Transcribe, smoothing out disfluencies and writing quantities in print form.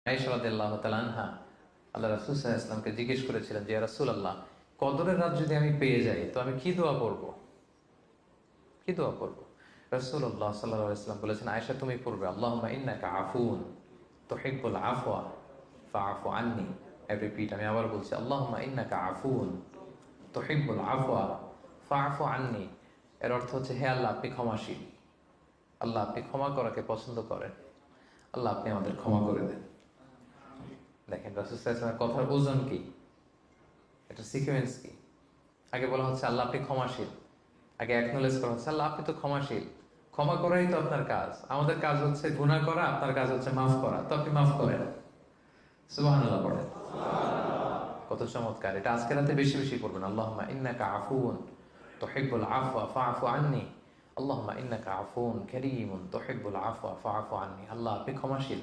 আয়েশা রাদিয়াল্লাহু তাআলা আনহা আল্লাহ রাসূল সাল্লাল্লাহু আলাইহি ওয়াসাল্লামকে জিজ্ঞেস করেছিলেন যে ইয়া রাসূলুল্লাহ, কদরের রাত যদি আমি পেয়ে যাই তো আমি কি দোয়া পড়ব? কি দোয়া পড়ব? রাসূলুল্লাহ সাল্লাল্লাহু আলাইহি ওয়াসাল্লাম বলেছেন, আয়েশা তুমি পড়বে আল্লাহুম্মা ইন্নাকা আফুন তুহিব্বুল আফওয়া ফাআফু আন্নি। রিপিট, আমি আবার বলছি, আল্লাহুম্মা ইন্নাকা আফুন তুহিব্বুল আফওয়া ফাআফু আন্নি। এর অর্থ হচ্ছে, হে আল্লাহ আপনি ক্ষমাশীল, আল্লাহ আপনি ক্ষমা করাকে পছন্দ করেন, আল্লাহ আপনি আমাদের ক্ষমা করে দেন। দেখেন রাসূল সাল্লাল্লাহু আলাইহি ওয়াসাল্লামের কথার ওজন কি, এটা সিকোয়েন্স কি। আগে বলা হচ্ছে আল্লাহ আপনি ক্ষমাশীল, আগে অ্যাকনোলেজ করা হচ্ছে আল্লাহ আপনি তো ক্ষমাশীল, ক্ষমা করাই তো আপনার কাজ, আমাদের কাজ হচ্ছে গুনাহ করা, আপনার কাজ হচ্ছে মাফ করা, তো আপনি মাফ করেন। সুবহানাল্লাহ পড়েন। কত চমৎকার! এটা আজকে রাতে বেশি বেশি পড়বেন। আল্লাহুম্মা ইন্নাকা আফুন তুহিব্বুল আফওয়া ফাআফু আন্নি। আল্লাহুম্মা ইন্নাকা আফুন কারীমুন তুহিব্বুল আফওয়া ফাআফু আন্নি। আল্লাহ আপনি ক্ষমাশীল,